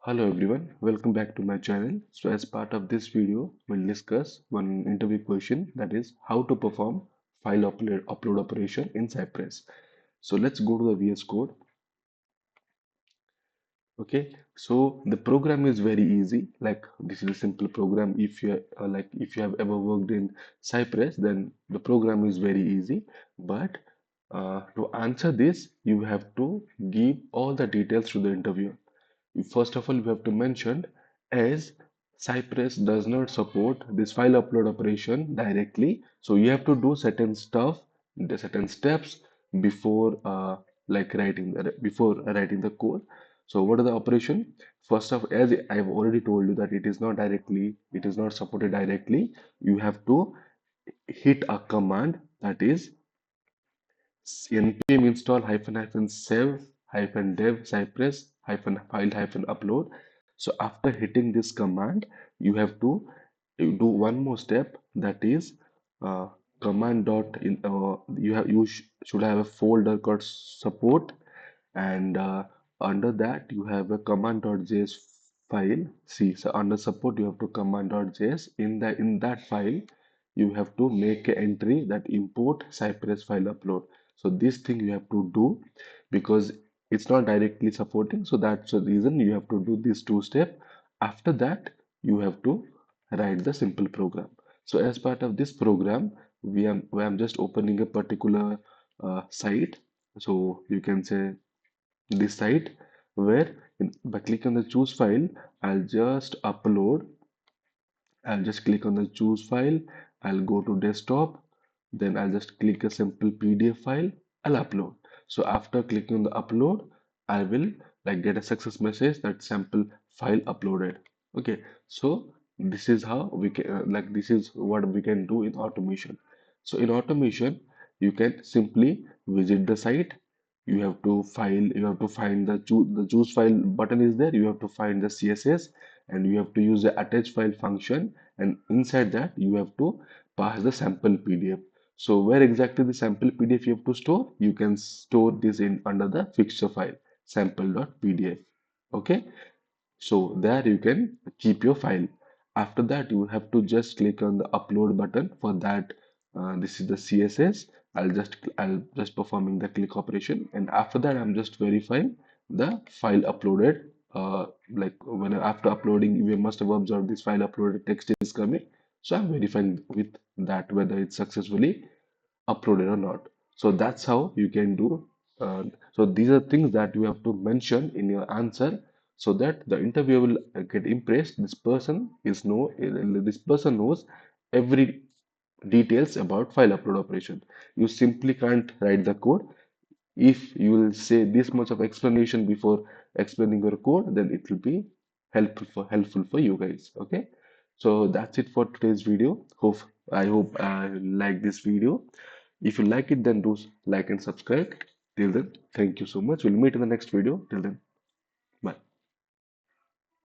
Hello everyone, welcome back to my channel. So as part of this video, we'll discuss one interview question, that is how to perform file upload operation in Cypress. So let's go to the VS Code. Okay, so the program is very easy. Like this is a simple program. If you have ever worked in Cypress, then the program is very easy. But to answer this, you have to give all the details to the interviewer. First of all, you have to mention as Cypress does not support this file upload operation directly, so you have to do certain stuff, the certain steps before before writing the code. So what are the operation? First of, as I've already told you that it is not supported directly. You have to hit a command, that is npm install hyphen hyphen save hyphen dev cypress hyphen file hyphen upload. So after hitting this command, you do one more step, that is uh, command dot in should have a folder called support, and under that you have a command.js file. See, so under support you have to command.js. In that file you have to make an entry that import cypress file upload. So this thing you have to do because it's not directly supporting, so that's the reason you have to do these two steps. After that you have to write the simple program. So as part of this program, I'm just opening a particular site. So you can say this site where by clicking on the choose file, I'll just upload. I'll just click on the choose file. I'll go to desktop. Then I'll just click a simple PDF file. I'll upload. So after clicking on the upload, I will get a success message that sample file uploaded. Okay. So this is how we can this is what we can do in automation. So in automation, you can simply visit the site. You have to find the choose file button is there. You have to find the CSS, and you have to use the attach file function, and inside that you have to pass the sample PDF. So where exactly the sample PDF you have to store? You can store this in under the fixture file sample.pdf. Okay, so there you can keep your file. After that, you have to just click on the upload button. For that, this is the CSS. I'll just performing the click operation, and after that, I'm just verifying the file uploaded. When after uploading, you must have observed this file uploaded text is coming. So I'm verifying with that whether it's successfully uploaded or not. So that's how you can do. So these are things that you have to mention in your answer so that the interviewer will get impressed. This person knows every details about file upload operation. You simply can't write the code. If you will say this much of explanation before explaining your code, then it will be helpful for you guys. Okay, so that's it for today's video. I hope like this video. If you like it, then do like and subscribe. Till then, thank you so much. We'll meet in the next video. Till then.